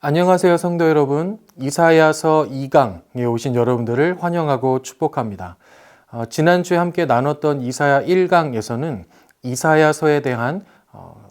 안녕하세요, 성도 여러분. 이사야서 2강에 오신 여러분들을 환영하고 축복합니다. 지난주에 함께 나눴던 이사야 1강에서는 이사야서에 대한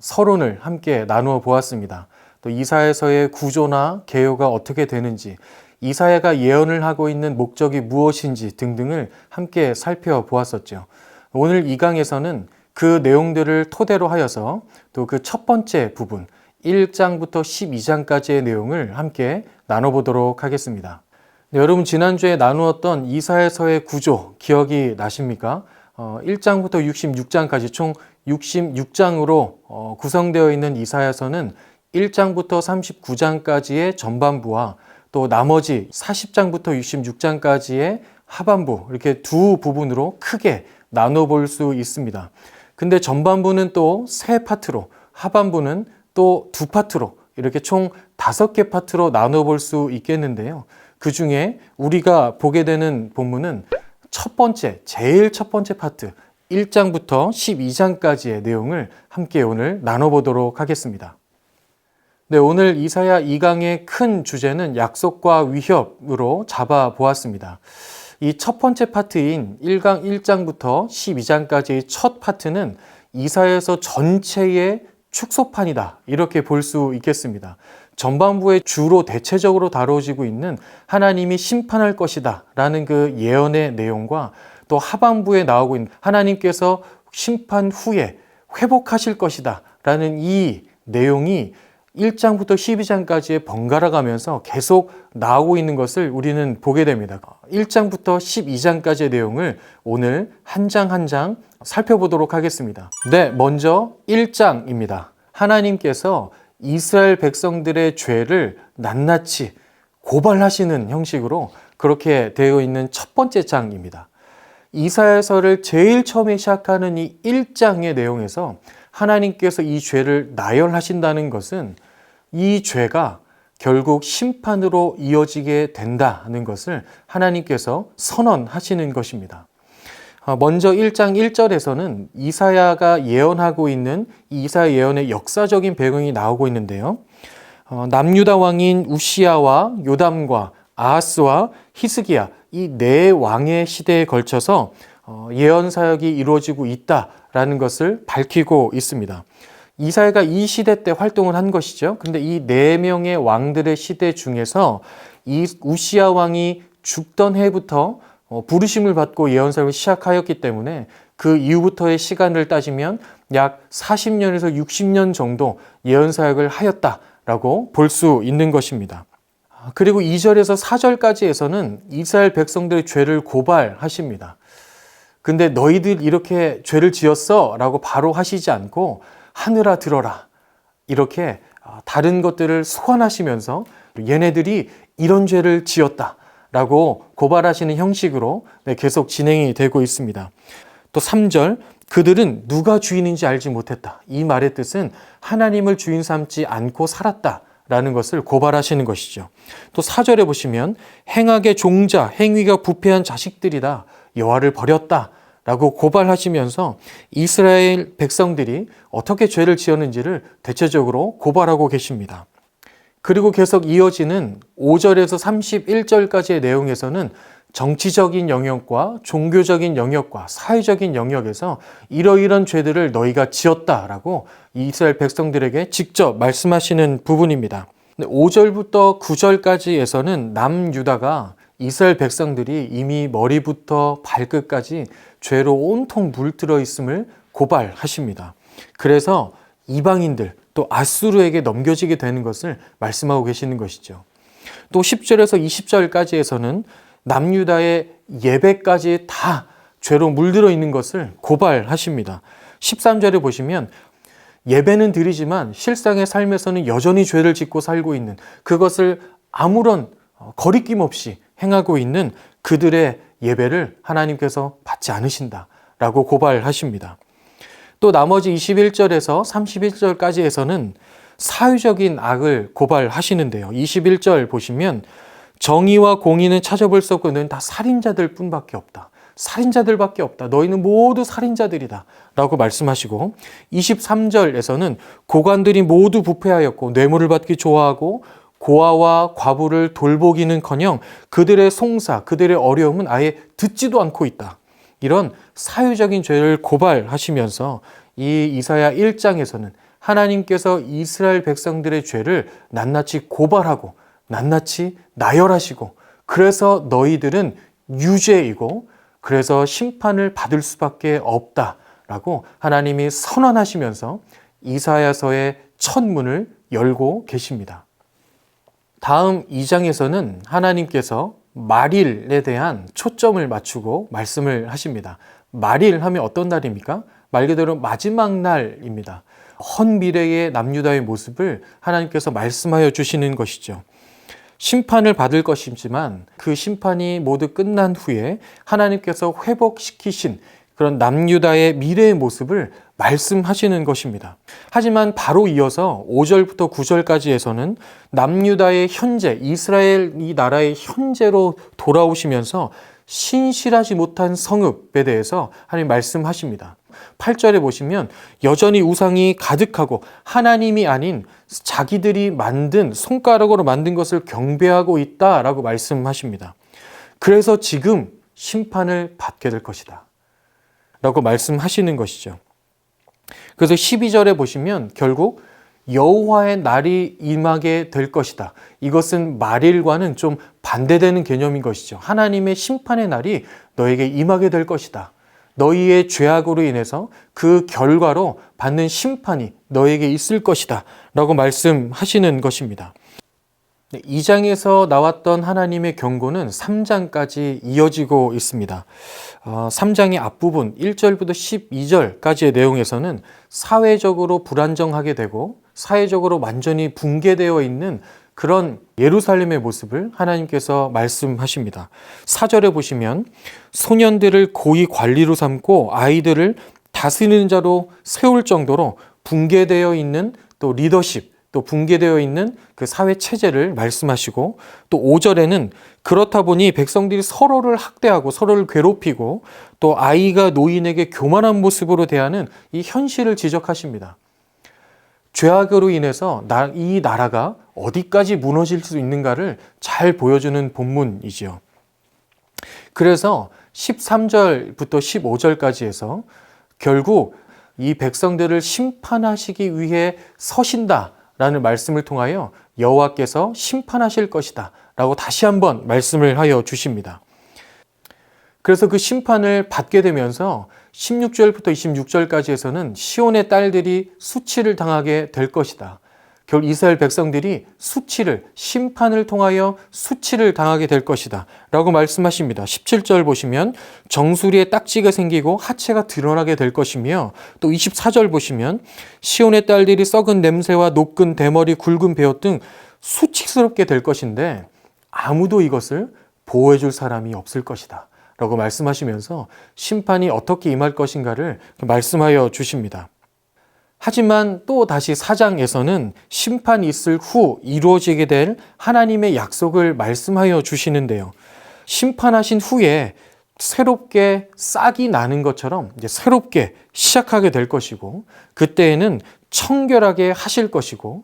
서론을 함께 나누어 보았습니다. 또 이사야서의 구조나 개요가 어떻게 되는지, 이사야가 예언을 하고 있는 목적이 무엇인지 등등을 함께 살펴보았었죠. 오늘 2강에서는 그 내용들을 토대로 하여서 또 그 첫 번째 부분, 1장부터 12장까지의 내용을 함께 나눠보도록 하겠습니다. 네, 여러분 지난주에 나누었던 이사야서의 구조 기억이 나십니까? 1장부터 66장까지 총 66장으로 구성되어 있는 이사야서는 1장부터 39장까지의 전반부와 또 나머지 40장부터 66장까지의 하반부, 이렇게 두 부분으로 크게 나눠볼 수 있습니다. 근데 전반부는 또 세 파트로, 하반부는 또 두 파트로, 이렇게 총 5개 파트로 나눠볼 수 있겠는데요. 그 중에 우리가 보게 되는 본문은 제일 첫 번째 파트, 1장부터 12장까지의 내용을 함께 오늘 나눠보도록 하겠습니다. 네, 오늘 이사야 2강의 큰 주제는 약속과 위협으로 잡아보았습니다. 이 첫 번째 파트인 1장부터 12장까지의 첫 파트는 이사야서 전체의 축소판이다, 이렇게 볼 수 있겠습니다. 전반부에 주로 대체적으로 다뤄지고 있는 하나님이 심판할 것이다 라는 그 예언의 내용과 또 하반부에 나오고 있는 하나님께서 심판 후에 회복하실 것이다 라는 이 내용이 1장부터 12장까지에 번갈아 가면서 계속 나오고 있는 것을 우리는 보게 됩니다. 1장부터 12장까지의 내용을 오늘 한 장 한 장 살펴보도록 하겠습니다. 네, 먼저 1장입니다. 하나님께서 이스라엘 백성들의 죄를 낱낱이 고발하시는 형식으로 그렇게 되어 있는 첫 번째 장입니다. 이사야서를 제일 처음에 시작하는 이 1장의 내용에서 하나님께서 이 죄를 나열하신다는 것은 이 죄가 결국 심판으로 이어지게 된다는 것을 하나님께서 선언하시는 것입니다. 먼저 1장 1절에서는 이사야가 예언하고 있는 이사야 예언의 역사적인 배경이 나오고 있는데요. 남유다 왕인 우시야와 요담과 아하스와 히스기야, 이 네 왕의 시대에 걸쳐서 예언 사역이 이루어지고 있다라는 것을 밝히고 있습니다. 이사야가 이 시대 때 활동을 한 것이죠. 근데 이 네 명의 왕들의 시대 중에서 이 우시야 왕이 죽던 해부터 부르심을 받고 예언 사역을 시작하였기 때문에 그 이후부터의 시간을 따지면 약 40년에서 60년 정도 예언 사역을 하였다라고 볼 수 있는 것입니다. 그리고 2절에서 4절까지에서는 이스라엘 백성들의 죄를 고발하십니다. 근데 너희들 이렇게 죄를 지었어 라고 바로 하시지 않고 하늘아 들어라, 이렇게 다른 것들을 소환하시면서 얘네들이 이런 죄를 지었다 라고 고발하시는 형식으로 계속 진행이 되고 있습니다. 또 3절, 그들은 누가 주인인지 알지 못했다. 이 말의 뜻은 하나님을 주인 삼지 않고 살았다 라는 것을 고발하시는 것이죠. 또 4절에 보시면 행악의 종자, 행위가 부패한 자식들이다, 여호와를 버렸다 라고 고발하시면서 이스라엘 백성들이 어떻게 죄를 지었는지를 대체적으로 고발하고 계십니다. 그리고 계속 이어지는 5절에서 31절까지의 내용에서는 정치적인 영역과 종교적인 영역과 사회적인 영역에서 이러이런 죄들을 너희가 지었다라고 이스라엘 백성들에게 직접 말씀하시는 부분입니다. 5절부터 9절까지에서는 남유다가 이스라엘 백성들이 이미 머리부터 발끝까지 죄로 온통 물들어 있음을 고발하십니다. 그래서 이방인들, 또 아수르에게 넘겨지게 되는 것을 말씀하고 계시는 것이죠. 또 10절에서 20절까지에서는 남유다의 예배까지 다 죄로 물들어 있는 것을 고발하십니다. 13절에 보시면 예배는 드리지만 실상의 삶에서는 여전히 죄를 짓고 살고 있는, 그것을 아무런 거리낌 없이 행하고 있는 그들의 예배를 하나님께서 받지 않으신다라고 고발하십니다. 또 나머지 21절에서 31절까지에서는 사회적인 악을 고발하시는데요. 21절 보시면 정의와 공의는 찾아볼 수 없고 너희는 다 살인자들 뿐밖에 없다. 살인자들밖에 없다. 너희는 모두 살인자들이다 라고 말씀하시고, 23절에서는 고관들이 모두 부패하였고 뇌물을 받기 좋아하고 고아와 과부를 돌보기는커녕 그들의 송사, 그들의 어려움은 아예 듣지도 않고 있다. 이런 사회적인 죄를 고발하시면서 이 이사야 1장에서는 하나님께서 이스라엘 백성들의 죄를 낱낱이 고발하고 낱낱이 나열하시고, 그래서 너희들은 유죄이고 그래서 심판을 받을 수밖에 없다라고 하나님이 선언하시면서 이사야서의 첫 문을 열고 계십니다. 다음 2장에서는 하나님께서 말일에 대한 초점을 맞추고 말씀을 하십니다. 말일 하면 어떤 날입니까? 말 그대로 마지막 날입니다. 헛 미래의 남유다의 모습을 하나님께서 말씀하여 주시는 것이죠. 심판을 받을 것이지만 그 심판이 모두 끝난 후에 하나님께서 회복시키신 그런 남유다의 미래의 모습을 말씀하시는 것입니다. 하지만 바로 이어서 5절부터 9절까지에서는 남유다의 현재, 이스라엘 이 나라의 현재로 돌아오시면서 신실하지 못한 성읍에 대해서 하나님 말씀하십니다. 8절에 보시면 여전히 우상이 가득하고 하나님이 아닌 자기들이 만든, 손가락으로 만든 것을 경배하고 있다라고 말씀하십니다. 그래서 지금 심판을 받게 될 것이다 라고 말씀하시는 것이죠. 그래서 12절에 보시면 결국 여호와의 날이 임하게 될 것이다. 이것은 말일과는 좀 반대되는 개념인 것이죠. 하나님의 심판의 날이 너에게 임하게 될 것이다. 너희의 죄악으로 인해서 그 결과로 받는 심판이 너에게 있을 것이다 라고 말씀하시는 것입니다. 2장에서 나왔던 하나님의 경고는 3장까지 이어지고 있습니다. 3장의 앞부분 1절부터 12절까지의 내용에서는 사회적으로 불안정하게 되고 사회적으로 완전히 붕괴되어 있는 그런 예루살렘의 모습을 하나님께서 말씀하십니다. 4절에 보시면 소년들을 고위 관리로 삼고 아이들을 다스리는 자로 세울 정도로 붕괴되어 있는 또 리더십, 또 붕괴되어 있는 그 사회 체제를 말씀하시고, 또 5절에는 그렇다 보니 백성들이 서로를 학대하고 서로를 괴롭히고 또 아이가 노인에게 교만한 모습으로 대하는 이 현실을 지적하십니다. 죄악으로 인해서 이 나라가 어디까지 무너질 수 있는가를 잘 보여주는 본문이지요. 그래서 13절부터 15절까지 해서 결국 이 백성들을 심판하시기 위해 서신다라는 말씀을 통하여 여호와께서 심판하실 것이다 라고 다시 한번 말씀을 하여 주십니다. 그래서 그 심판을 받게 되면서 16절부터 26절까지 해서는 시온의 딸들이 수치를 당하게 될 것이다. 결국 이스라엘 백성들이 심판을 통하여 수치를 당하게 될 것이다 라고 말씀하십니다. 17절 보시면 정수리에 딱지가 생기고 하체가 드러나게 될 것이며, 또 24절 보시면 시온의 딸들이 썩은 냄새와 녹은 대머리, 굵은 베옷 등 수치스럽게 될 것인데 아무도 이것을 보호해 줄 사람이 없을 것이다 라고 말씀하시면서 심판이 어떻게 임할 것인가를 말씀하여 주십니다. 하지만 또 다시 4장에서는 심판이 있을 후 이루어지게 될 하나님의 약속을 말씀하여 주시는데요. 심판하신 후에 새롭게 싹이 나는 것처럼 이제 새롭게 시작하게 될 것이고, 그때에는 청결하게 하실 것이고,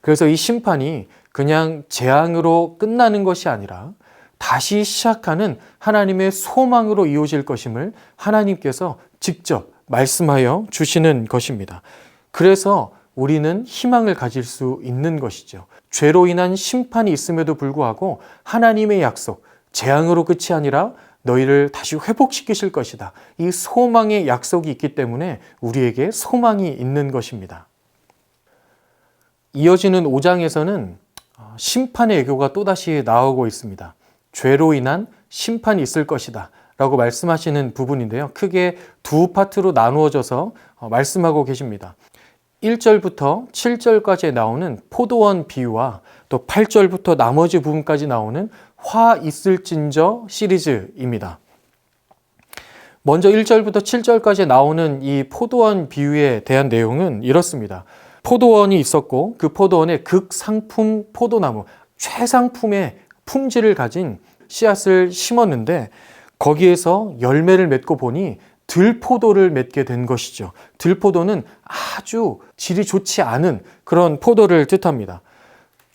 그래서 이 심판이 그냥 재앙으로 끝나는 것이 아니라 다시 시작하는 하나님의 소망으로 이어질 것임을 하나님께서 직접 말씀하여 주시는 것입니다. 그래서 우리는 희망을 가질 수 있는 것이죠. 죄로 인한 심판이 있음에도 불구하고 하나님의 약속, 재앙으로 끝이 아니라 너희를 다시 회복시키실 것이다. 이 소망의 약속이 있기 때문에 우리에게 소망이 있는 것입니다. 이어지는 5장에서는 심판의 예고가 또다시 나오고 있습니다. 죄로 인한 심판이 있을 것이다 라고 말씀하시는 부분인데요. 크게 두 파트로 나누어져서 말씀하고 계십니다. 1절부터 7절까지 나오는 포도원 비유와 또 8절부터 나머지 부분까지 나오는 화 있을진저 시리즈입니다. 먼저 1절부터 7절까지 나오는 이 포도원 비유에 대한 내용은 이렇습니다. 포도원이 있었고 그 포도원에 극상품 포도나무, 최상품의 품질을 가진 씨앗을 심었는데 거기에서 열매를 맺고 보니 들포도를 맺게 된 것이죠. 들포도는 아주 질이 좋지 않은 그런 포도를 뜻합니다.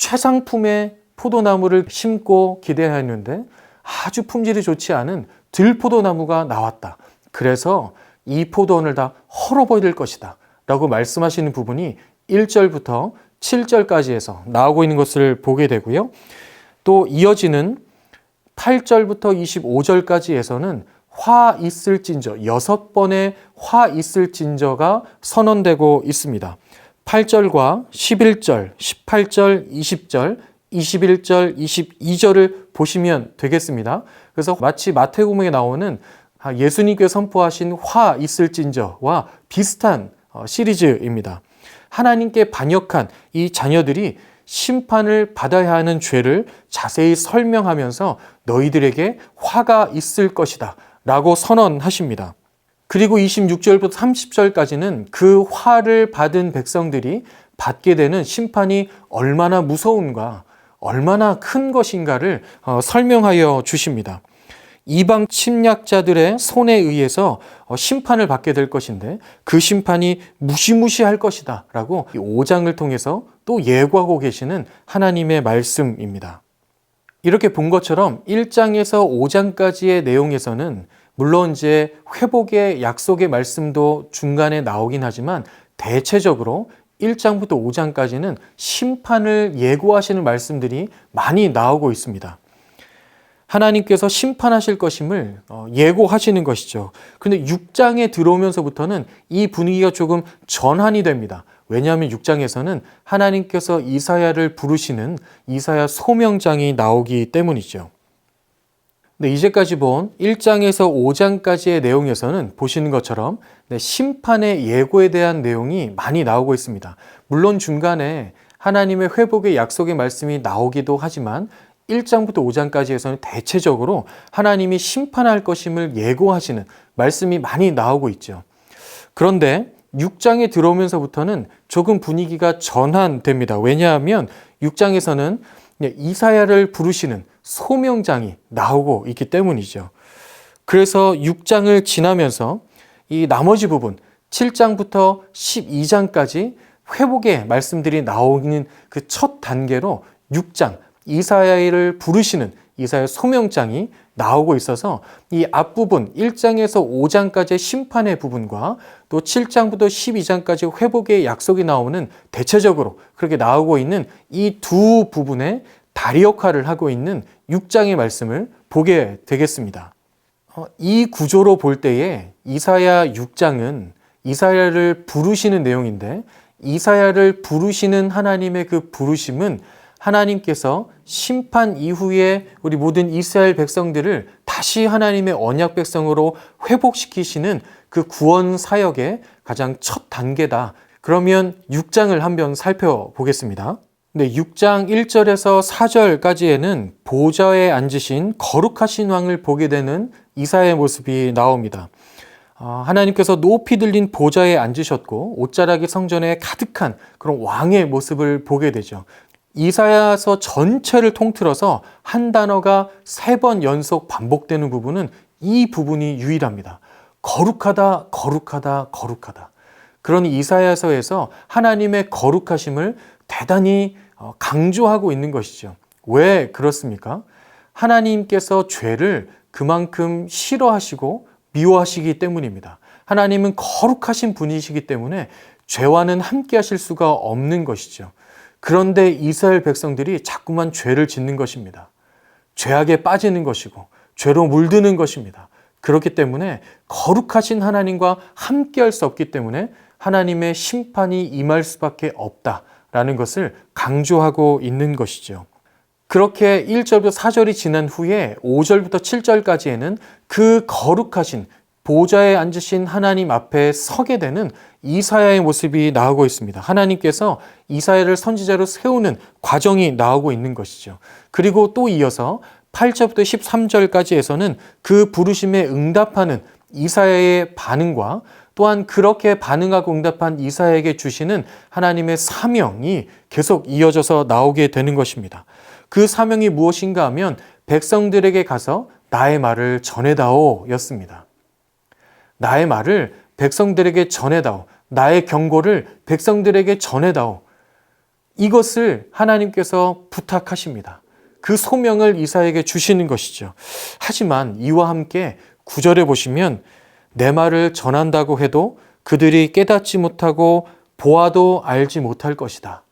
최상품의 포도나무를 심고 기대하였는데 아주 품질이 좋지 않은 들포도나무가 나왔다. 그래서 이 포도원을 다 헐어버릴 것이다 라고 말씀하시는 부분이 1절부터 7절까지에서 나오고 있는 것을 보게 되고요. 또 이어지는 8절부터 25절까지에서는 화 있을진저, 6번의 화 있을진저가 선언되고 있습니다. 8절과 11절, 18절, 20절, 21절, 22절을 보시면 되겠습니다. 그래서 마치 마태복음에 나오는 예수님께 선포하신 화 있을진저와 비슷한 시리즈입니다. 하나님께 반역한 이 자녀들이 심판을 받아야 하는 죄를 자세히 설명하면서 너희들에게 화가 있을 것이다 라고 선언하십니다. 그리고 26절부터 30절까지는 그 화를 받은 백성들이 받게 되는 심판이 얼마나 무서운가, 얼마나 큰 것인가를 설명하여 주십니다. 이방 침략자들의 손에 의해서 심판을 받게 될 것인데 그 심판이 무시무시할 것이다 라고 5장을 통해서 또 예고하고 계시는 하나님의 말씀입니다. 이렇게 본 것처럼 1장에서 5장까지의 내용에서는 물론 이제 회복의 약속의 말씀도 중간에 나오긴 하지만 대체적으로 1장부터 5장까지는 심판을 예고하시는 말씀들이 많이 나오고 있습니다. 하나님께서 심판하실 것임을 예고하시는 것이죠. 그런데 6장에 들어오면서부터는 이 분위기가 조금 전환이 됩니다. 왜냐하면 6장에서는 하나님께서 이사야를 부르시는 이사야 소명장이 나오기 때문이죠. 네, 이제까지 본 1장에서 5장까지의 내용에서는 보시는 것처럼 심판의 예고에 대한 내용이 많이 나오고 있습니다. 물론 중간에 하나님의 회복의 약속의 말씀이 나오기도 하지만 1장부터 5장까지에서는 대체적으로 하나님이 심판할 것임을 예고하시는 말씀이 많이 나오고 있죠. 그런데 6장에 들어오면서부터는 조금 분위기가 전환됩니다. 왜냐하면 6장에서는 이사야를 부르시는 소명장이 나오고 있기 때문이죠. 그래서 6장을 지나면서 이 나머지 부분 7장부터 12장까지 회복의 말씀들이 나오는 그 첫 단계로 6장 이사야를 부르시는 이사야 소명장이 나오고 있어서 이 앞부분 1장에서 5장까지의 심판의 부분과 또 7장부터 12장까지 회복의 약속이 나오는 대체적으로 그렇게 나오고 있는 이 두 부분의 다리 역할을 하고 있는 6장의 말씀을 보게 되겠습니다. 이 구조로 볼 때에 이사야 6장은 이사야를 부르시는 내용인데 이사야를 부르시는 하나님의 그 부르심은 하나님께서 심판 이후에 우리 모든 이스라엘 백성들을 다시 하나님의 언약 백성으로 회복시키시는 그 구원 사역의 가장 첫 단계다. 그러면 6장을 한번 살펴보겠습니다. 네, 6장 1절에서 4절까지에는 보좌에 앉으신 거룩하신 왕을 보게 되는 이사야의 모습이 나옵니다. 하나님께서 높이 들린 보좌에 앉으셨고 옷자락이 성전에 가득한 그런 왕의 모습을 보게 되죠. 이사야서 전체를 통틀어서 한 단어가 3번 연속 반복되는 부분은 이 부분이 유일합니다. 거룩하다, 거룩하다, 거룩하다. 그러니 이사야서에서 하나님의 거룩하심을 대단히 강조하고 있는 것이죠. 왜 그렇습니까? 하나님께서 죄를 그만큼 싫어하시고 미워하시기 때문입니다. 하나님은 거룩하신 분이시기 때문에 죄와는 함께 하실 수가 없는 것이죠. 그런데 이스라엘 백성들이 자꾸만 죄를 짓는 것입니다. 죄악에 빠지는 것이고 죄로 물드는 것입니다. 그렇기 때문에 거룩하신 하나님과 함께 할 수 없기 때문에 하나님의 심판이 임할 수밖에 없다라는 것을 강조하고 있는 것이죠. 그렇게 1절부터 4절이 지난 후에 5절부터 7절까지에는 그 거룩하신 보좌에 앉으신 하나님 앞에 서게 되는 이사야의 모습이 나오고 있습니다. 하나님께서 이사야를 선지자로 세우는 과정이 나오고 있는 것이죠. 그리고 또 이어서 8절부터 13절까지에서는 그 부르심에 응답하는 이사야의 반응과 또한 그렇게 반응하고 응답한 이사야에게 주시는 하나님의 사명이 계속 이어져서 나오게 되는 것입니다. 그 사명이 무엇인가 하면 백성들에게 가서 나의 말을 전해다오 였습니다. 나의 말을 백성들에게 전해다오. 나의 경고를 백성들에게 전해다오. 이것을 하나님께서 부탁하십니다. 그 소명을 이사야에게 주시는 것이죠. 하지만 이와 함께 9절에 보시면 내 말을 전한다고 해도 그들이 깨닫지 못하고 보아도 알지 못할 것이다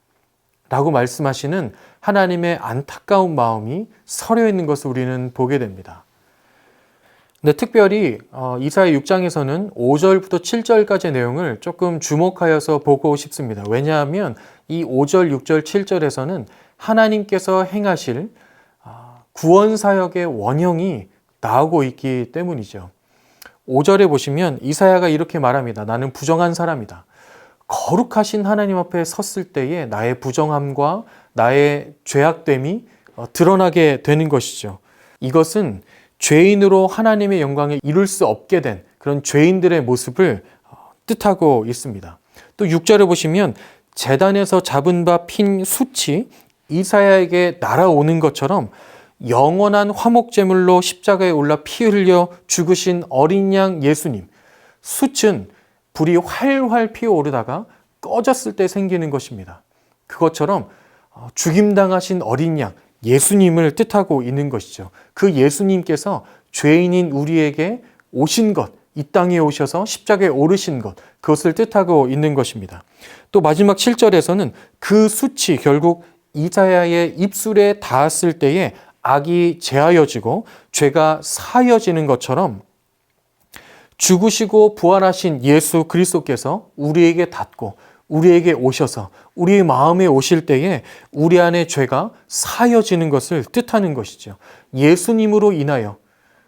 라고 말씀하시는 하나님의 안타까운 마음이 서려 있는 것을 우리는 보게 됩니다. 근데 특별히 이사야 6장에서는 5절부터 7절까지의 내용을 조금 주목하여서 보고 싶습니다. 왜냐하면 이 5절, 6절, 7절에서는 하나님께서 행하실 구원 사역의 원형이 나오고 있기 때문이죠. 5절에 보시면 이사야가 이렇게 말합니다. 나는 부정한 사람이다. 거룩하신 하나님 앞에 섰을 때에 나의 부정함과 나의 죄악됨이 드러나게 되는 것이죠. 이것은 죄인으로 하나님의 영광을 이룰 수 없게 된 그런 죄인들의 모습을 뜻하고 있습니다. 또 6절에 보시면 제단에서 잡은 바 핀 숯이 이사야에게 날아오는 것처럼 영원한 화목제물로 십자가에 올라 피 흘려 죽으신 어린 양 예수님, 숯은 불이 활활 피어오르다가 꺼졌을 때 생기는 것입니다. 그것처럼 죽임당하신 어린 양 예수님을 뜻하고 있는 것이죠. 그 예수님께서 죄인인 우리에게 오신 것, 이 땅에 오셔서 십자가에 오르신 것, 그것을 뜻하고 있는 것입니다. 또 마지막 7절에서는 그 숯이 결국 이사야의 입술에 닿았을 때에 악이 제하여지고 죄가 사하여지는 것처럼 죽으시고 부활하신 예수 그리스도께서 우리에게 닿고 우리에게 오셔서 우리의 마음에 오실 때에 우리 안에 죄가 사하여지는 것을 뜻하는 것이죠. 예수님으로 인하여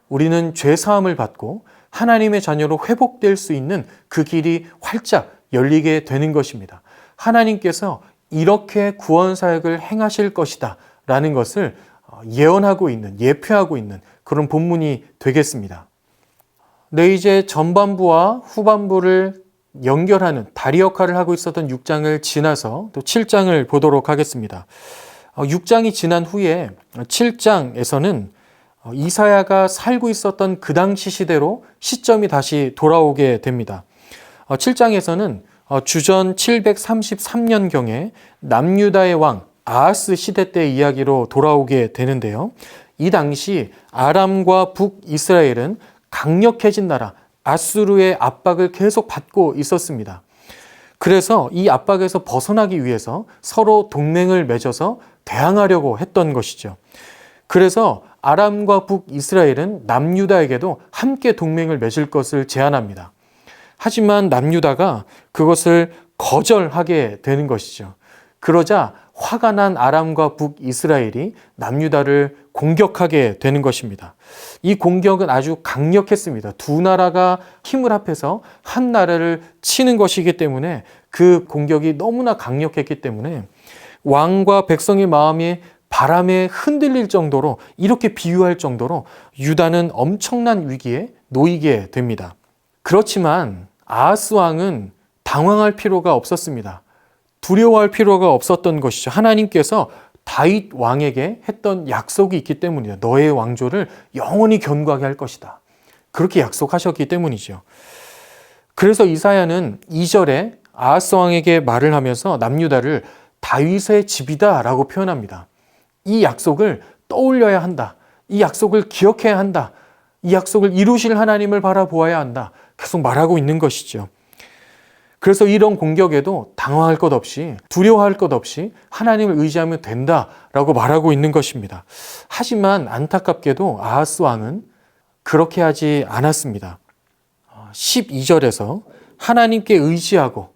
우리는 죄 사함을 받고 하나님의 자녀로 회복될 수 있는 그 길이 활짝 열리게 되는 것입니다. 하나님께서 이렇게 구원 사역을 행하실 것이다 라는 것을 예언하고 있는, 예표하고 있는 그런 본문이 되겠습니다. 네, 이제 전반부와 후반부를 연결하는 다리 역할을 하고 있었던 6장을 지나서 또 7장을 보도록 하겠습니다. 6장이 지난 후에 7장에서는 이사야가 살고 있었던 그 당시 시대로 시점이 다시 돌아오게 됩니다. 7장에서는 주전 733년경에 남유다의 왕 아하스 시대 때 이야기로 돌아오게 되는데요. 이 당시 아람과 북이스라엘은 강력해진 나라 아수르의 압박을 계속 받고 있었습니다. 그래서 이 압박에서 벗어나기 위해서 서로 동맹을 맺어서 대항하려고 했던 것이죠. 그래서 아람과 북이스라엘은 남유다에게도 함께 동맹을 맺을 것을 제안합니다. 하지만 남유다가 그것을 거절하게 되는 것이죠. 그러자 화가 난 아람과 북이스라엘이 남유다를 공격하게 되는 것입니다. 이 공격은 아주 강력했습니다. 두 나라가 힘을 합해서 한 나라를 치는 것이기 때문에 그 공격이 너무나 강력했기 때문에 왕과 백성의 마음이 바람에 흔들릴 정도로 이렇게 비유할 정도로 유다는 엄청난 위기에 놓이게 됩니다. 그렇지만 아하스 왕은 당황할 필요가 없었습니다. 두려워할 필요가 없었던 것이죠. 하나님께서 다윗 왕에게 했던 약속이 있기 때문이에요. 너의 왕조를 영원히 견고하게 할 것이다. 그렇게 약속하셨기 때문이죠. 그래서 이사야는 2절에 아하스 왕에게 말을 하면서 남유다를 다윗의 집이다 라고 표현합니다. 이 약속을 떠올려야 한다. 이 약속을 기억해야 한다. 이 약속을 이루실 하나님을 바라보아야 한다. 계속 말하고 있는 것이죠. 그래서 이런 공격에도 당황할 것 없이 두려워할 것 없이 하나님을 의지하면 된다라고 말하고 있는 것입니다. 하지만 안타깝게도 아하스 왕은 그렇게 하지 않았습니다. 12절에서 하나님께 의지하고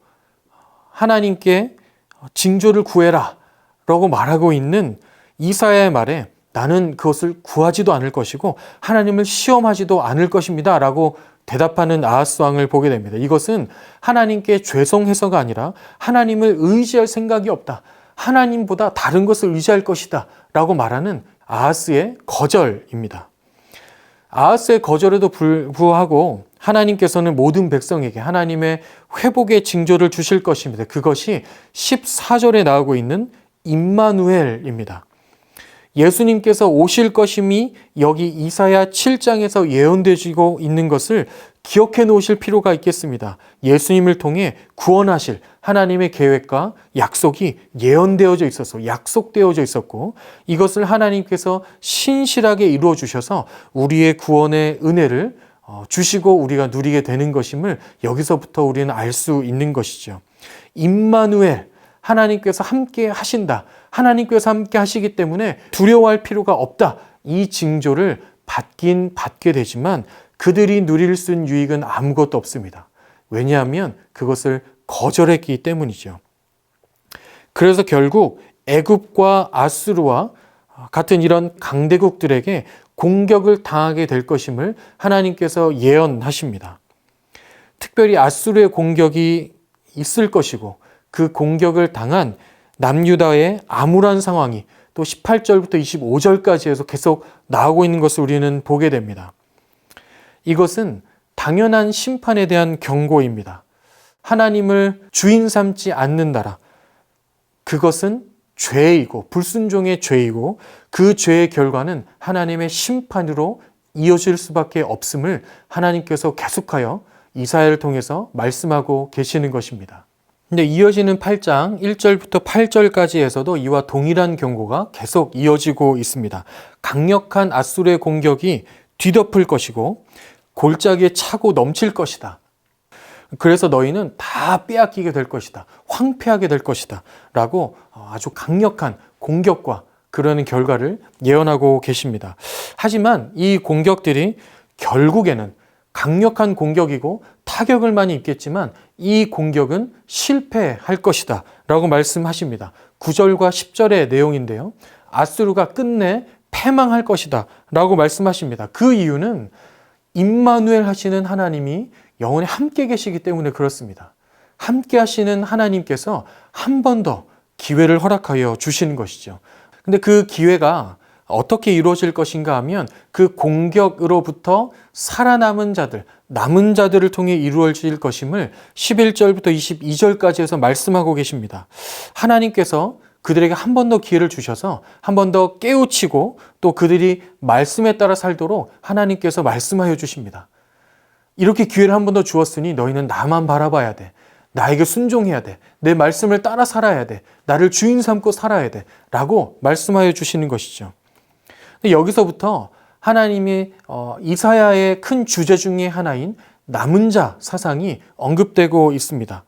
하나님께 징조를 구해라 라고 말하고 있는 이사야의 말에 나는 그것을 구하지도 않을 것이고 하나님을 시험하지도 않을 것입니다 라고 대답하는 아하스 왕을 보게 됩니다. 이것은 하나님께 죄송해서가 아니라 하나님을 의지할 생각이 없다. 하나님보다 다른 것을 의지할 것이다 라고 말하는 아하스의 거절입니다. 아하스의 거절에도 불구하고 하나님께서는 모든 백성에게 하나님의 회복의 징조를 주실 것입니다. 그것이 14절에 나오고 있는 임마누엘입니다. 예수님께서 오실 것임이 여기 이사야 7장에서 예언되고 있는 것을 기억해 놓으실 필요가 있겠습니다. 예수님을 통해 구원하실 하나님의 계획과 약속이 예언되어져 있어서 약속되어져 있었고, 이것을 하나님께서 신실하게 이루어 주셔서 우리의 구원의 은혜를 주시고 우리가 누리게 되는 것임을 여기서부터 우리는 알 수 있는 것이죠. 임마누엘, 하나님께서 함께 하신다. 하나님께서 함께 하시기 때문에 두려워할 필요가 없다. 이 징조를 받긴 받게 되지만 그들이 누릴 수 있는 유익은 아무것도 없습니다. 왜냐하면 그것을 거절했기 때문이죠. 그래서 결국 애굽과 아수르와 같은 이런 강대국들에게 공격을 당하게 될 것임을 하나님께서 예언하십니다. 특별히 아수르의 공격이 있을 것이고 그 공격을 당한 남유다의 암울한 상황이 또 18절부터 25절까지 해서 계속 나오고 있는 것을 우리는 보게 됩니다. 이것은 당연한 심판에 대한 경고입니다. 하나님을 주인 삼지 않는다라. 그것은 죄이고 불순종의 죄이고 그 죄의 결과는 하나님의 심판으로 이어질 수밖에 없음을 하나님께서 계속하여 이사야를 통해서 말씀하고 계시는 것입니다. 근데 이어지는 8장 1절부터 8절까지에서도 이와 동일한 경고가 계속 이어지고 있습니다. 강력한 아수르의 공격이 뒤덮을 것이고 골짜기에 차고 넘칠 것이다. 그래서 너희는 다 빼앗기게 될 것이다. 황폐하게 될 것이다. 라고 아주 강력한 공격과 그러는 결과를 예언하고 계십니다. 하지만 이 공격들이 결국에는 강력한 공격이고 타격을 많이 입겠지만 이 공격은 실패할 것이다. 라고 말씀하십니다. 9절과 10절의 내용인데요. 아수르가 끝내 패망할 것이다. 라고 말씀하십니다. 그 이유는 임마누엘 하시는 하나님이 영원히 함께 계시기 때문에 그렇습니다. 함께 하시는 하나님께서 한 번 더 기회를 허락하여 주시는 것이죠. 근데 그 기회가 어떻게 이루어질 것인가 하면 그 공격으로부터 살아남은 자들, 남은 자들을 통해 이루어질 것임을 11절부터 22절까지 해서 말씀하고 계십니다. 하나님께서 그들에게 한 번 더 기회를 주셔서 한 번 더 깨우치고 또 그들이 말씀에 따라 살도록 하나님께서 말씀하여 주십니다. 이렇게 기회를 한 번 더 주었으니 너희는 나만 바라봐야 돼. 나에게 순종해야 돼. 내 말씀을 따라 살아야 돼. 나를 주인 삼고 살아야 돼. 라고 말씀하여 주시는 것이죠. 근데 여기서부터 하나님이 이사야의 큰 주제 중에 하나인 남은 자 사상이 언급되고 있습니다.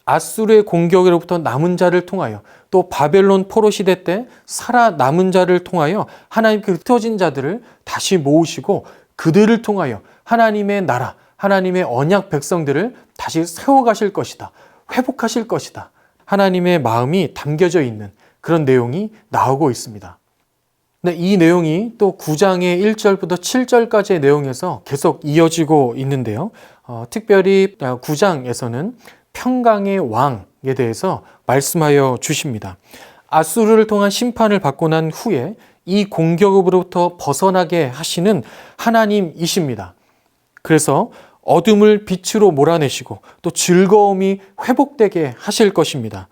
아수르의 공격으로부터 남은 자를 통하여 또 바벨론 포로 시대 때 살아남은 자를 통하여 하나님 그 흩어진 자들을 다시 모으시고 그들을 통하여 하나님의 나라, 하나님의 언약 백성들을 다시 세워가실 것이다. 회복하실 것이다. 하나님의 마음이 담겨져 있는 그런 내용이 나오고 있습니다. 근데 이 내용이 또 9장의 1절부터 7절까지의 내용에서 계속 이어지고 있는데요. 특별히 9장에서는 평강의 왕에 대해서 말씀하여 주십니다. 아수르를 통한 심판을 받고 난 후에 이 공격으로부터 벗어나게 하시는 하나님이십니다. 그래서 어둠을 빛으로 몰아내시고 또 즐거움이 회복되게 하실 것입니다.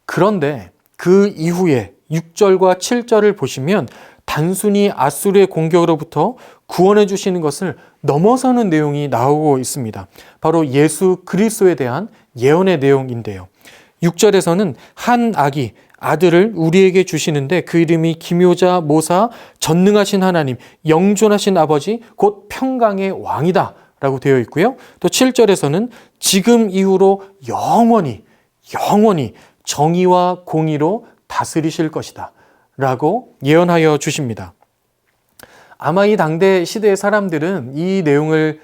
그런데 그 이후에 6절과 7절을 보시면 단순히 아수르의 공격으로부터 구원해 주시는 것을 넘어서는 내용이 나오고 있습니다. 바로 예수 그리스도에 대한 예언의 내용인데요. 6절에서는 한 아기, 아들을 우리에게 주시는데 그 이름이 기묘자, 모사, 전능하신 하나님, 영존하신 아버지, 곧 평강의 왕이다 라고 되어 있고요. 또 7절에서는 지금 이후로 영원히 정의와 공의로 다스리실 것이다 라고 예언하여 주십니다. 아마 이 당대 시대의 사람들은 이 내용을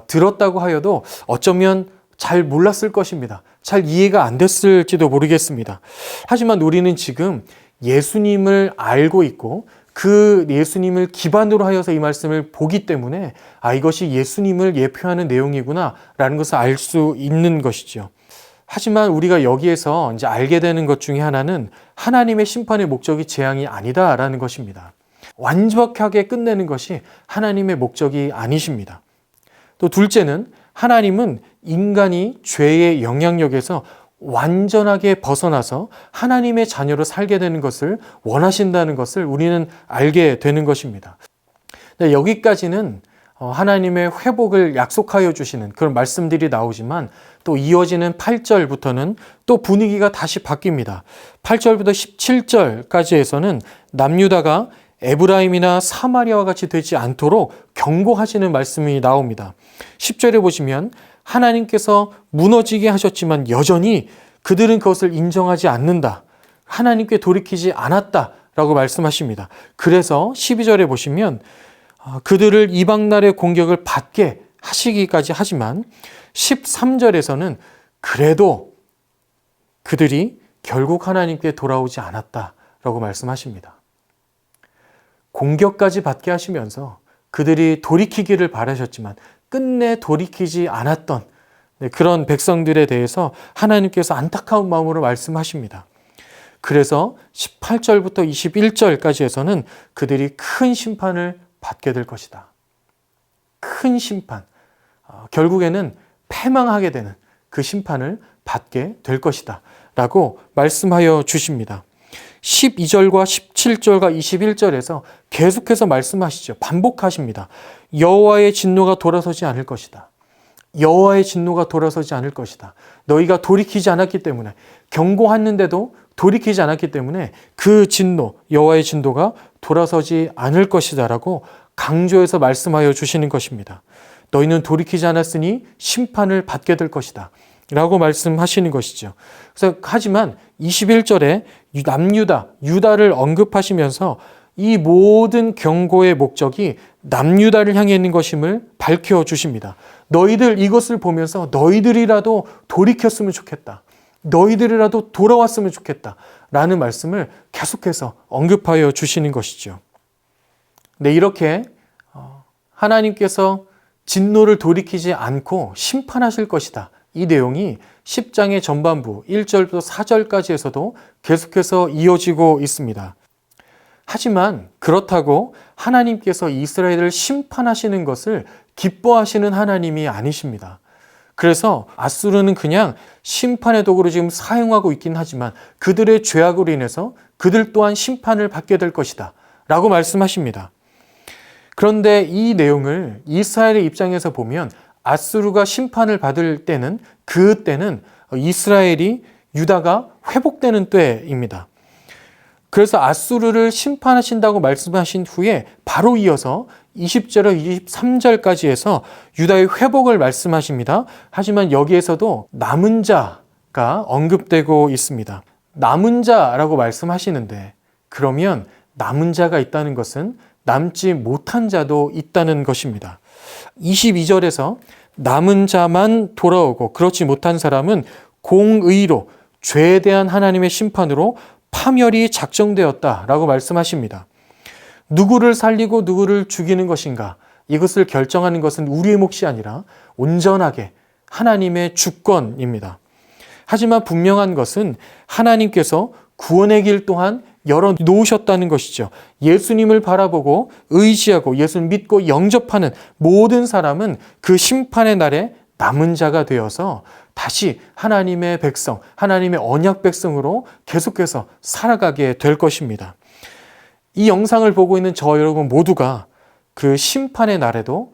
들었다고 하여도 어쩌면 잘 몰랐을 것입니다. 잘 이해가 안 됐을지도 모르겠습니다. 하지만 우리는 지금 예수님을 알고 있고 그 예수님을 기반으로 하여서 이 말씀을 보기 때문에 이것이 예수님을 예표하는 내용이구나 라는 것을 알 수 있는 것이죠. 하지만 우리가 여기에서 이제 알게 되는 것 중에 하나는 하나님의 심판의 목적이 재앙이 아니다라는 것입니다. 완벽하게 끝내는 것이 하나님의 목적이 아니십니다. 또 둘째는 하나님은 인간이 죄의 영향력에서 완전하게 벗어나서 하나님의 자녀로 살게 되는 것을 원하신다는 것을 우리는 알게 되는 것입니다. 네, 여기까지는 하나님의 회복을 약속하여 주시는 그런 말씀들이 나오지만 또 이어지는 8절부터는 또 분위기가 다시 바뀝니다. 8절부터 17절까지에서는 남유다가 에브라임이나 사마리아와 같이 되지 않도록 경고하시는 말씀이 나옵니다. 10절에 보시면 하나님께서 무너지게 하셨지만 여전히 그들은 그것을 인정하지 않는다. 하나님께 돌이키지 않았다라고 말씀하십니다. 그래서 12절에 보시면 그들을 이방 나라의 공격을 받게 하시기까지 하지만 13절에서는 그래도 그들이 결국 하나님께 돌아오지 않았다라고 말씀하십니다. 공격까지 받게 하시면서 그들이 돌이키기를 바라셨지만 끝내 돌이키지 않았던 그런 백성들에 대해서 하나님께서 안타까운 마음으로 말씀하십니다. 그래서 18절부터 21절까지에서는 그들이 큰 심판을 받게 될 것이다. 큰 심판. 결국에는 패망하게 되는 그 심판을 받게 될 것이다. 라고 말씀하여 주십니다. 12절과 17절과 21절에서 계속해서 말씀하시죠. 반복하십니다. 여호와의 진노가 돌아서지 않을 것이다. 여호와의 진노가 돌아서지 않을 것이다. 너희가 돌이키지 않았기 때문에, 경고했는데도 돌이키지 않았기 때문에 그 진노, 여호와의 진노가 돌아서지 않을 것이다 라고 강조해서 말씀하여 주시는 것입니다. 너희는 돌이키지 않았으니 심판을 받게 될 것이다 라고 말씀하시는 것이죠. 그래서 하지만 21절에 남유다, 유다를 언급하시면서 이 모든 경고의 목적이 남유다를 향해 있는 것임을 밝혀주십니다. 너희들 이것을 보면서 너희들이라도 돌이켰으면 좋겠다. 너희들이라도 돌아왔으면 좋겠다. 라는 말씀을 계속해서 언급하여 주시는 것이죠. 네, 이렇게 하나님께서 진노를 돌이키지 않고 심판하실 것이다. 이 내용이 10장의 전반부 1절부터 4절까지에서도 계속해서 이어지고 있습니다. 하지만 그렇다고 하나님께서 이스라엘을 심판하시는 것을 기뻐하시는 하나님이 아니십니다. 그래서 아수르는 그냥 심판의 도구로 지금 사용하고 있긴 하지만 그들의 죄악으로 인해서 그들 또한 심판을 받게 될 것이다 라고 말씀하십니다. 그런데 이 내용을 이스라엘의 입장에서 보면 아수르가 심판을 받을 때는 그때는 이스라엘이 유다가 회복되는 때입니다. 그래서 아수르를 심판하신다고 말씀하신 후에 바로 이어서 20절에서 23절까지 해서 유다의 회복을 말씀하십니다. 하지만 여기에서도 남은 자가 언급되고 있습니다. 남은 자라고 말씀하시는데 그러면 남은 자가 있다는 것은 남지 못한 자도 있다는 것입니다. 22절에서 남은 자만 돌아오고 그렇지 못한 사람은 공의로 죄에 대한 하나님의 심판으로 파멸이 작정되었다라고 말씀하십니다. 누구를 살리고 누구를 죽이는 것인가? 이것을 결정하는 것은 우리의 몫이 아니라 온전하게 하나님의 주권입니다. 하지만 분명한 것은 하나님께서 구원의 길 또한 열어놓으셨다는 것이죠. 예수님을 바라보고 의지하고 예수를 믿고 영접하는 모든 사람은 그 심판의 날에 남은 자가 되어서 다시 하나님의 백성, 하나님의 언약 백성으로 계속해서 살아가게 될 것입니다. 이 영상을 보고 있는 저 여러분 모두가 그 심판의 날에도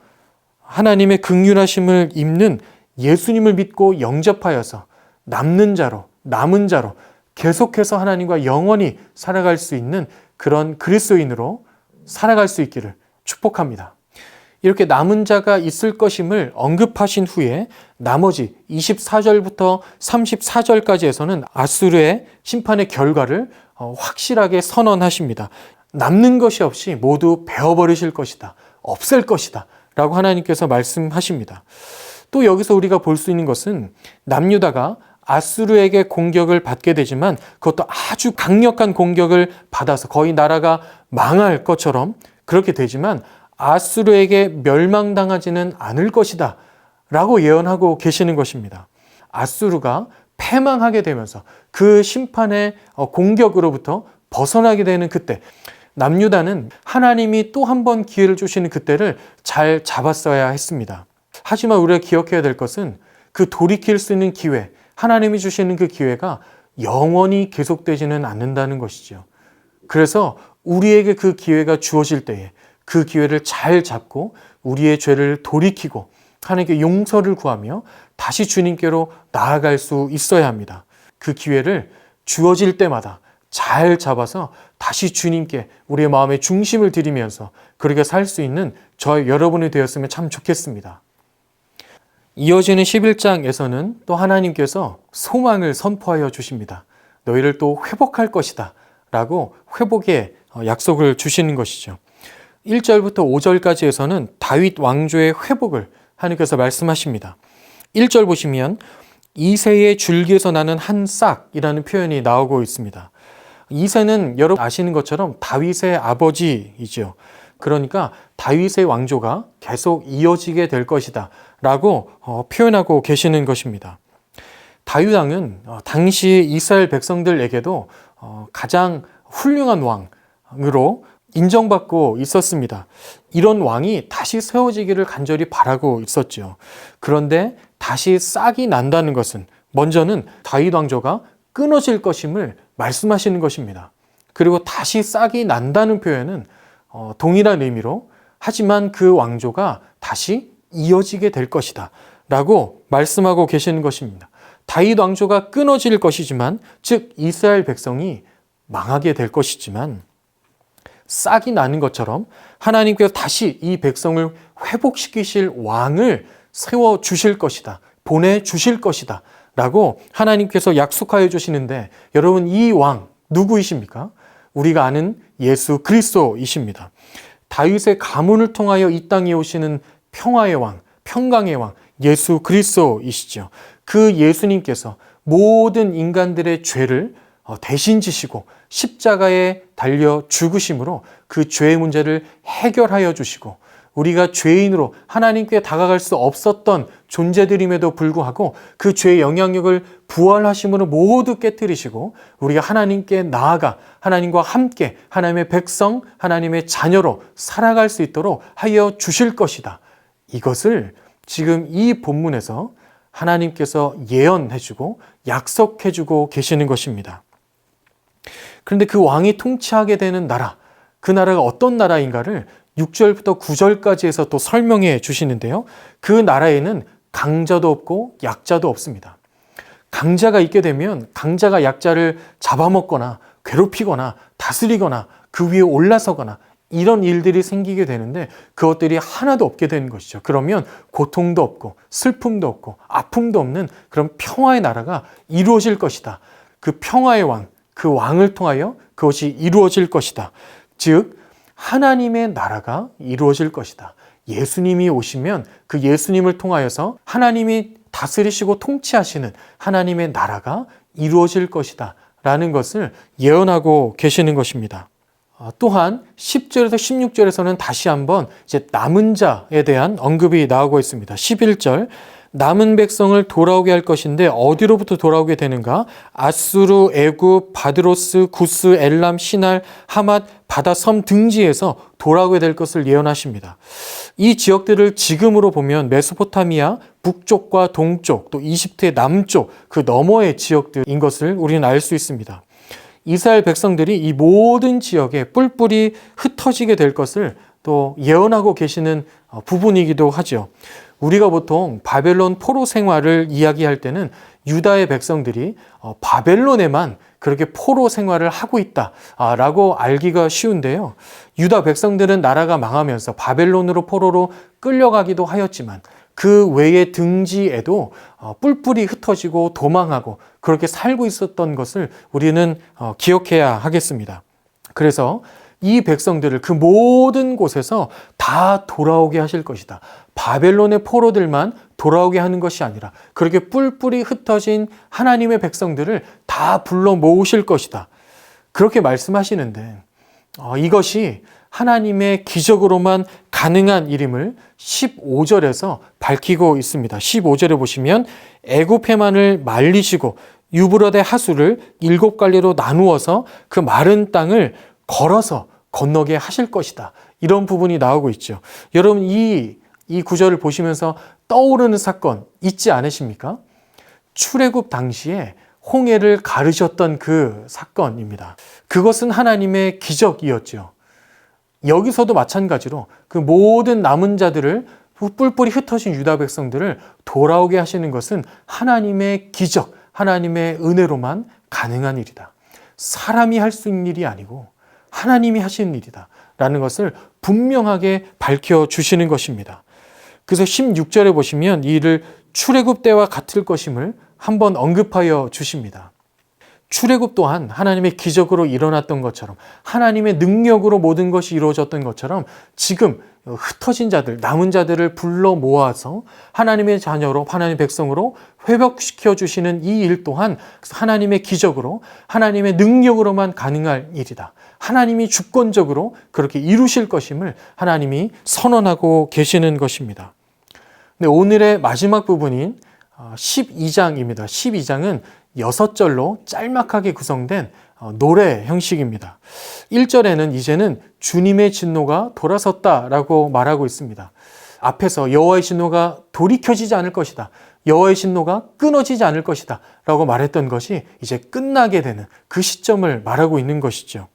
하나님의 긍휼하심을 입는 예수님을 믿고 영접하여서 남는 자로, 남은 자로 계속해서 하나님과 영원히 살아갈 수 있는 그런 그리스도인으로 살아갈 수 있기를 축복합니다. 이렇게 남은 자가 있을 것임을 언급하신 후에 나머지 24절부터 34절까지에서는 아수르의 심판의 결과를 확실하게 선언하십니다. 남는 것이 없이 모두 베어버리실 것이다. 없앨 것이다. 라고 하나님께서 말씀하십니다. 또 여기서 우리가 볼 수 있는 것은 남유다가 아수르에게 공격을 받게 되지만 그것도 아주 강력한 공격을 받아서 거의 나라가 망할 것처럼 그렇게 되지만 아수르에게 멸망당하지는 않을 것이다 라고 예언하고 계시는 것입니다. 아수르가 패망하게 되면서 그 심판의 공격으로부터 벗어나게 되는 그때 남유다는 하나님이 또 한 번 기회를 주시는 그때를 잘 잡았어야 했습니다. 하지만 우리가 기억해야 될 것은 그 돌이킬 수 있는 기회, 하나님이 주시는 그 기회가 영원히 계속되지는 않는다는 것이죠. 그래서 우리에게 그 기회가 주어질 때에 그 기회를 잘 잡고 우리의 죄를 돌이키고 하나님께 용서를 구하며 다시 주님께로 나아갈 수 있어야 합니다. 그 기회를 주어질 때마다 잘 잡아서 다시 주님께 우리의 마음의 중심을 드리면서 그렇게 살 수 있는 저 여러분이 되었으면 참 좋겠습니다. 이어지는 11장에서는 또 하나님께서 소망을 선포하여 주십니다. 너희를 또 회복할 것이다 라고 회복의 약속을 주시는 것이죠. 1절부터 5절까지에서는 다윗 왕조의 회복을 하나님께서 말씀하십니다. 1절 보시면 이새의 줄기에서 나는 한 싹이라는 표현이 나오고 있습니다. 이새는 여러분 아시는 것처럼 다윗의 아버지이죠. 그러니까 다윗의 왕조가 계속 이어지게 될 것이다 라고 표현하고 계시는 것입니다. 다윗 왕은 당시 이스라엘 백성들에게도 가장 훌륭한 왕으로 인정받고 있었습니다. 이런 왕이 다시 세워지기를 간절히 바라고 있었죠. 그런데 다시 싹이 난다는 것은 먼저는 다윗 왕조가 끊어질 것임을 말씀하시는 것입니다. 그리고 다시 싹이 난다는 표현은 동일한 의미로 하지만 그 왕조가 다시 이어지게 될 것이다 라고 말씀하고 계시는 것입니다. 다윗 왕조가 끊어질 것이지만 즉 이스라엘 백성이 망하게 될 것이지만 싹이 나는 것처럼 하나님께서 다시 이 백성을 회복시키실 왕을 세워주실 것이다. 보내주실 것이다. 라고 하나님께서 약속하여 주시는데 여러분 이 왕 누구이십니까? 우리가 아는 예수 그리스도이십니다. 다윗의 가문을 통하여 이 땅에 오시는 평화의 왕, 평강의 왕 예수 그리스도이시죠. 그 예수님께서 모든 인간들의 죄를 대신 지시고 십자가에 달려 죽으심으로 그 죄의 문제를 해결하여 주시고 우리가 죄인으로 하나님께 다가갈 수 없었던 존재들임에도 불구하고 그 죄의 영향력을 부활하심으로 모두 깨뜨리시고 우리가 하나님께 나아가 하나님과 함께 하나님의 백성, 하나님의 자녀로 살아갈 수 있도록 하여 주실 것이다. 이것을 지금 이 본문에서 하나님께서 예언해주고 약속해주고 계시는 것입니다. 그런데 그 왕이 통치하게 되는 나라, 그 나라가 어떤 나라인가를 6절부터 9절까지 해서 또 설명해 주시는데요. 그 나라에는 강자도 없고 약자도 없습니다. 강자가 있게 되면 강자가 약자를 잡아먹거나 괴롭히거나 다스리거나 그 위에 올라서거나 이런 일들이 생기게 되는데 그것들이 하나도 없게 되는 것이죠. 그러면 고통도 없고 슬픔도 없고 아픔도 없는 그런 평화의 나라가 이루어질 것이다. 그 평화의 왕, 그 왕을 통하여 그것이 이루어질 것이다. 즉 하나님의 나라가 이루어질 것이다. 예수님이 오시면 그 예수님을 통하여서 하나님이 다스리시고 통치하시는 하나님의 나라가 이루어질 것이다 라는 것을 예언하고 계시는 것입니다. 또한 10절에서 16절에서는 다시 한번 이제 남은 자에 대한 언급이 나오고 있습니다. 11절 남은 백성을 돌아오게 할 것인데 어디로부터 돌아오게 되는가? 아수르, 애굽, 바드로스, 구스, 엘람, 시날, 하맛, 바다 섬 등지에서 돌아오게 될 것을 예언하십니다. 이 지역들을 지금으로 보면 메소포타미아 북쪽과 동쪽 또 이집트의 남쪽 그 너머의 지역들인 것을 우리는 알 수 있습니다. 이스라엘 백성들이 이 모든 지역에 뿔뿔이 흩어지게 될 것을 또 예언하고 계시는 부분이기도 하죠. 우리가 보통 바벨론 포로 생활을 이야기할 때는 유다의 백성들이 바벨론에만 그렇게 포로 생활을 하고 있다라고 알기가 쉬운데요. 유다 백성들은 나라가 망하면서 바벨론으로 포로로 끌려가기도 하였지만 그 외의 등지에도 뿔뿔이 흩어지고 도망하고 그렇게 살고 있었던 것을 우리는 기억해야 하겠습니다. 그래서 이 백성들을 그 모든 곳에서 다 돌아오게 하실 것이다. 바벨론의 포로들만 돌아오게 하는 것이 아니라 그렇게 뿔뿔이 흩어진 하나님의 백성들을 다 불러 모으실 것이다. 그렇게 말씀하시는데 이것이 하나님의 기적으로만 가능한 일임을 15절에서 밝히고 있습니다. 15절에 보시면 애굽 해만을 말리시고 유브라데 하수를 7갈래로 나누어서 그 마른 땅을 걸어서 건너게 하실 것이다. 이런 부분이 나오고 있죠. 여러분 이 구절을 보시면서 떠오르는 사건 있지 않으십니까? 출애굽 당시에 홍해를 가르셨던 그 사건입니다. 그것은 하나님의 기적이었죠. 여기서도 마찬가지로 그 모든 남은 자들을, 뿔뿔이 흩어진 유다 백성들을 돌아오게 하시는 것은 하나님의 기적, 하나님의 은혜로만 가능한 일이다. 사람이 할 수 있는 일이 아니고 하나님이 하시는 일이다 라는 것을 분명하게 밝혀주시는 것입니다. 그래서 16절에 보시면 이 일을 출애굽 때와 같을 것임을 한번 언급하여 주십니다. 출애굽 또한 하나님의 기적으로 일어났던 것처럼, 하나님의 능력으로 모든 것이 이루어졌던 것처럼 지금 흩어진 자들, 남은 자들을 불러 모아서 하나님의 자녀로, 하나님의 백성으로 회복시켜 주시는 이 일 또한 하나님의 기적으로, 하나님의 능력으로만 가능할 일이다. 하나님이 주권적으로 그렇게 이루실 것임을 하나님이 선언하고 계시는 것입니다. 네, 오늘의 마지막 부분인 12장입니다. 12장은 6절로 짤막하게 구성된 노래 형식입니다. 1절에는 이제는 주님의 진노가 돌아섰다라고 말하고 있습니다. 앞에서 여호와의 진노가 돌이켜지지 않을 것이다, 여호와의 진노가 끊어지지 않을 것이다 라고 말했던 것이 이제 끝나게 되는 그 시점을 말하고 있는 것이죠.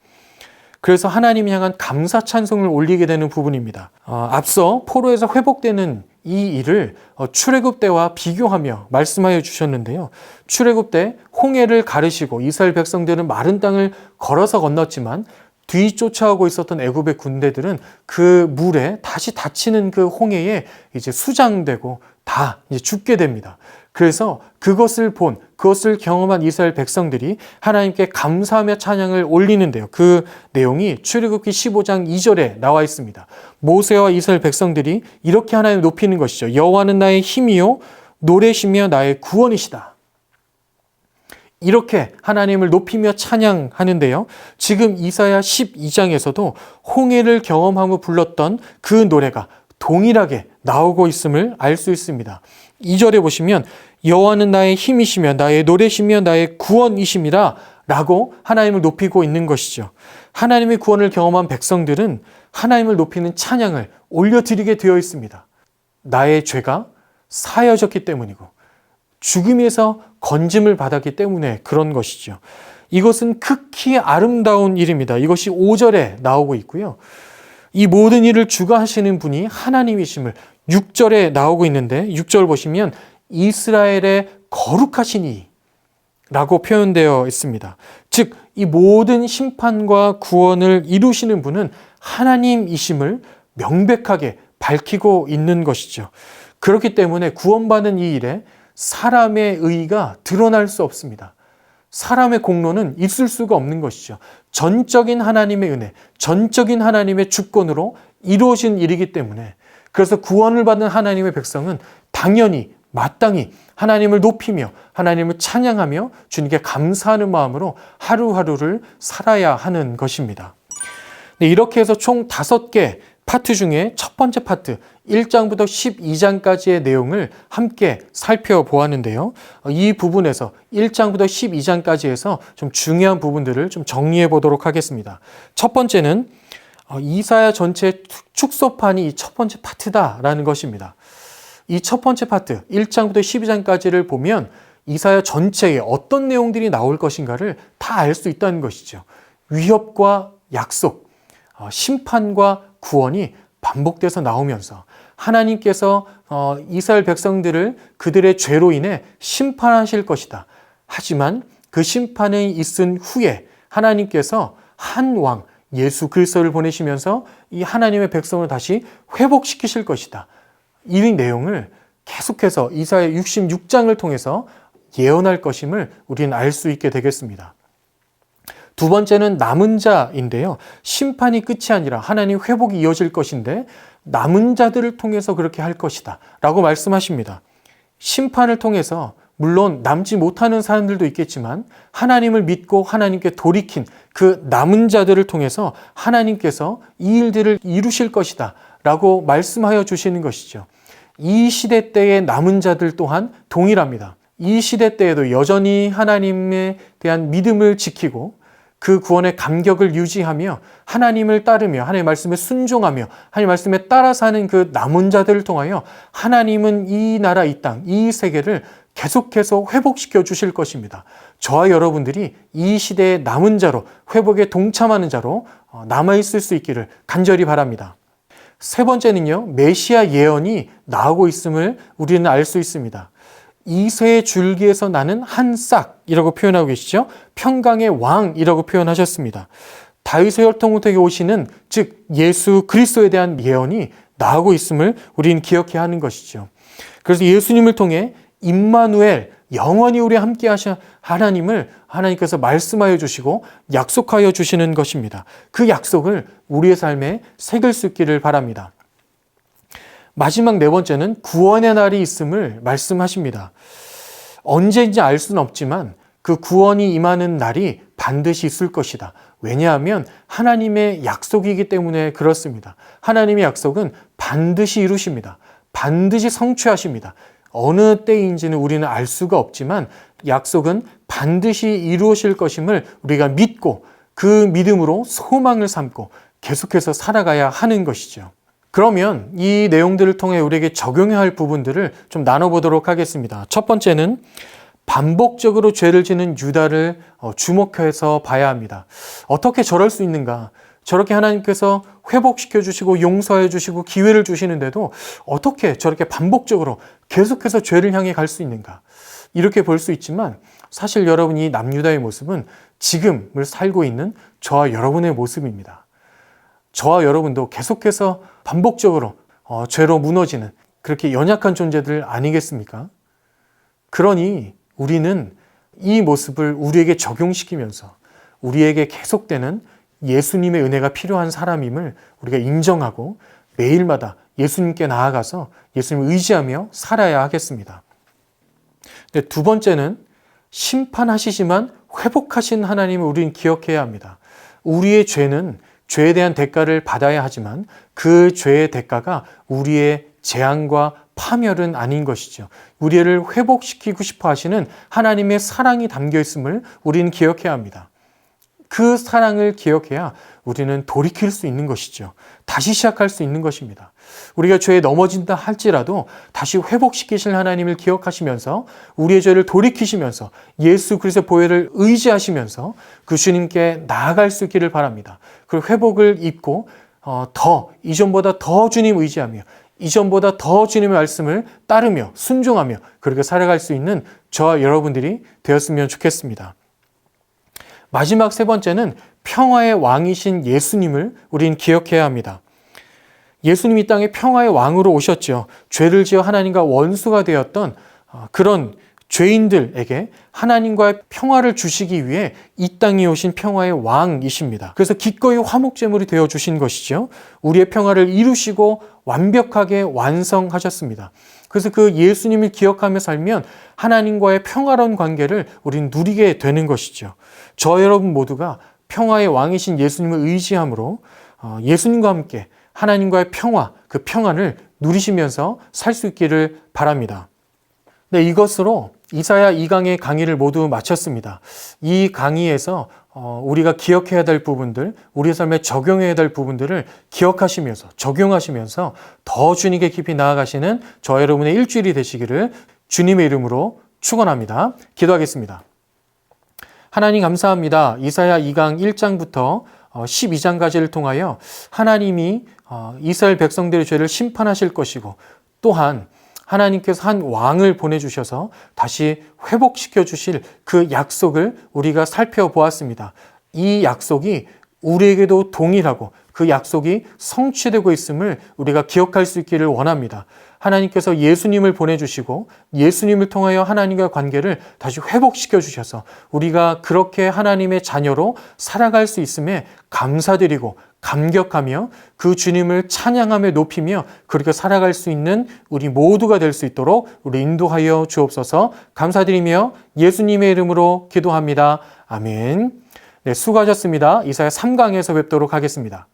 그래서 하나님 향한 감사 찬송을 올리게 되는 부분입니다. 앞서 포로에서 회복되는 이 일을 출애굽 때와 비교하며 말씀하여 주셨는데요. 출애굽 때 홍해를 가르시고 이스라엘 백성들은 마른 땅을 걸어서 건넜지만 뒤쫓아오고 있었던 애굽의 군대들은 그 물에 다시 닫히는 그 홍해에 이제 수장되고 다 이제 죽게 됩니다. 그래서 그것을 경험한 이스라엘 백성들이 하나님께 감사하며 찬양을 올리는데요. 그 내용이 출애굽기 15장 2절에 나와 있습니다. 모세와 이스라엘 백성들이 이렇게 하나님을 높이는 것이죠. 여호와는 나의 힘이요 노래시며 나의 구원이시다. 이렇게 하나님을 높이며 찬양하는데요. 지금 이사야 12장에서도 홍해를 경험하며 불렀던 그 노래가 동일하게 나오고 있음을 알 수 있습니다. 2절에 보시면 여호와는 나의 힘이시며 나의 노래시며 나의 구원이심이라 라고 하나님을 높이고 있는 것이죠. 하나님의 구원을 경험한 백성들은 하나님을 높이는 찬양을 올려드리게 되어 있습니다. 나의 죄가 사여졌기 때문이고 죽음에서 건짐을 받았기 때문에 그런 것이죠. 이것은 극히 아름다운 일입니다. 이것이 5절에 나오고 있고요. 이 모든 일을 주가 하시는 분이 하나님이심을 6절에 나오고 있는데 6절 보시면 이스라엘의 거룩하시니 라고 표현되어 있습니다. 즉, 이 모든 심판과 구원을 이루시는 분은 하나님이심을 명백하게 밝히고 있는 것이죠. 그렇기 때문에 구원받는 이 일에 사람의 의의가 드러날 수 없습니다. 사람의 공로는 있을 수가 없는 것이죠. 전적인 하나님의 은혜, 전적인 하나님의 주권으로 이루어진 일이기 때문에, 그래서 구원을 받은 하나님의 백성은 당연히 마땅히 하나님을 높이며 하나님을 찬양하며 주님께 감사하는 마음으로 하루하루를 살아야 하는 것입니다. 네, 이렇게 해서 총 5개 파트 중에 첫 번째 파트 1장부터 12장까지의 내용을 함께 살펴보았는데요. 이 부분에서 1장부터 12장까지 해서 좀 중요한 부분들을 좀 정리해 보도록 하겠습니다. 첫 번째는 이사야 전체 축소판이 이 첫 번째 파트다라는 것입니다. 이 첫 번째 파트 1장부터 12장까지를 보면 이사야 전체에 어떤 내용들이 나올 것인가를 다 알 수 있다는 것이죠. 위협과 약속, 심판과 구원이 반복돼서 나오면서 하나님께서 이스라엘 백성들을 그들의 죄로 인해 심판하실 것이다. 하지만 그 심판이 있은 후에 하나님께서 한 왕 예수 그리스도를 보내시면서 이 하나님의 백성을 다시 회복시키실 것이다. 이 내용을 계속해서 이사야 66장을 통해서 예언할 것임을 우리는 알 수 있게 되겠습니다. 두 번째는 남은 자인데요. 심판이 끝이 아니라 하나님 회복이 이어질 것인데 남은 자들을 통해서 그렇게 할 것이다 라고 말씀하십니다. 심판을 통해서 물론 남지 못하는 사람들도 있겠지만 하나님을 믿고 하나님께 돌이킨 그 남은 자들을 통해서 하나님께서 이 일들을 이루실 것이다 라고 말씀하여 주시는 것이죠. 이 시대 때의 남은 자들 또한 동일합니다. 이 시대 때에도 여전히 하나님에 대한 믿음을 지키고 그 구원의 감격을 유지하며 하나님을 따르며 하나님의 말씀에 순종하며 하나님의 말씀에 따라 사는 그 남은 자들을 통하여 하나님은 이 나라, 이 땅, 이 세계를 계속해서 회복시켜 주실 것입니다. 저와 여러분들이 이 시대의 남은 자로, 회복에 동참하는 자로 남아있을 수 있기를 간절히 바랍니다. 세 번째는요, 메시아 예언이 나오고 있음을 우리는 알 수 있습니다. 이새의 줄기에서 나는 한 싹이라고 표현하고 계시죠. 평강의 왕이라고 표현하셨습니다. 다윗의 혈통부터 오시는, 즉 예수 그리스도에 대한 예언이 나오고 있음을 우리는 기억해야 하는 것이죠. 그래서 예수님을 통해 임마누엘, 영원히 우리 함께 하신 하나님을 하나님께서 말씀하여 주시고 약속하여 주시는 것입니다. 그 약속을 우리의 삶에 새길 수 있기를 바랍니다. 마지막 네 번째는 구원의 날이 있음을 말씀하십니다. 언제인지 알 수는 없지만 그 구원이 임하는 날이 반드시 있을 것이다. 왜냐하면 하나님의 약속이기 때문에 그렇습니다. 하나님의 약속은 반드시 이루십니다. 반드시 성취하십니다. 어느 때인지는 우리는 알 수가 없지만 약속은 반드시 이루어질 것임을 우리가 믿고 그 믿음으로 소망을 삼고 계속해서 살아가야 하는 것이죠. 그러면 이 내용들을 통해 우리에게 적용해야 할 부분들을 좀 나눠보도록 하겠습니다. 첫 번째는 반복적으로 죄를 지는 유다를 주목해서 봐야 합니다. 어떻게 저럴 수 있는가? 저렇게 하나님께서 회복시켜 주시고 용서해 주시고 기회를 주시는데도 어떻게 저렇게 반복적으로 계속해서 죄를 향해 갈 수 있는가? 이렇게 볼 수 있지만 사실 여러분, 이 남유다의 모습은 지금을 살고 있는 저와 여러분의 모습입니다. 저와 여러분도 계속해서 반복적으로 죄로 무너지는 그렇게 연약한 존재들 아니겠습니까? 그러니 우리는 이 모습을 우리에게 적용시키면서 우리에게 계속되는 예수님의 은혜가 필요한 사람임을 우리가 인정하고 매일마다 예수님께 나아가서 예수님을 의지하며 살아야 하겠습니다. 근데 두 번째는 심판하시지만 회복하신 하나님을 우리는 기억해야 합니다. 우리의 죄는 죄에 대한 대가를 받아야 하지만 그 죄의 대가가 우리의 재앙과 파멸은 아닌 것이죠. 우리를 회복시키고 싶어 하시는 하나님의 사랑이 담겨 있음을 우리는 기억해야 합니다. 그 사랑을 기억해야 우리는 돌이킬 수 있는 것이죠. 다시 시작할 수 있는 것입니다. 우리가 죄에 넘어진다 할지라도 다시 회복시키실 하나님을 기억하시면서 우리의 죄를 돌이키시면서 예수 그리스도의 보혈을 의지하시면서 그 주님께 나아갈 수 있기를 바랍니다. 그리고 회복을 입고 이전보다 더 주님 의지하며 이전보다 더 주님의 말씀을 따르며 순종하며 그렇게 살아갈 수 있는 저와 여러분들이 되었으면 좋겠습니다. 마지막 세 번째는 평화의 왕이신 예수님을 우리는 기억해야 합니다. 예수님이 이 땅에 평화의 왕으로 오셨죠. 죄를 지어 하나님과 원수가 되었던 그런 죄인들에게 하나님과의 평화를 주시기 위해 이 땅에 오신 평화의 왕이십니다. 그래서 기꺼이 화목제물이 되어 주신 것이죠. 우리의 평화를 이루시고 완벽하게 완성하셨습니다. 그래서 그 예수님을 기억하며 살면 하나님과의 평화로운 관계를 우리는 누리게 되는 것이죠. 저 여러분 모두가 평화의 왕이신 예수님을 의지함으로 예수님과 함께 하나님과의 평화, 그 평안을 누리시면서 살 수 있기를 바랍니다. 네, 이것으로 이사야 2강의 강의를 모두 마쳤습니다. 이 강의에서 우리가 기억해야 될 부분들, 우리 삶에 적용해야 될 부분들을 기억하시면서 적용하시면서 더 주님께 깊이 나아가시는 저 여러분의 일주일이 되시기를 주님의 이름으로 축원합니다. 기도하겠습니다. 하나님 감사합니다. 이사야 2강 1장부터 12장까지를 통하여 하나님이 이스라엘 백성들의 죄를 심판하실 것이고 또한 하나님께서 한 왕을 보내주셔서 다시 회복시켜 주실 그 약속을 우리가 살펴보았습니다. 이 약속이 우리에게도 동일하고 그 약속이 성취되고 있음을 우리가 기억할 수 있기를 원합니다. 하나님께서 예수님을 보내주시고 예수님을 통하여 하나님과 관계를 다시 회복시켜 주셔서 우리가 그렇게 하나님의 자녀로 살아갈 수 있음에 감사드리고 감격하며 그 주님을 찬양하며 높이며 그렇게 살아갈 수 있는 우리 모두가 될 수 있도록 우리 인도하여 주옵소서. 감사드리며 예수님의 이름으로 기도합니다. 아멘. 네, 수고하셨습니다. 이사야 3강에서 뵙도록 하겠습니다.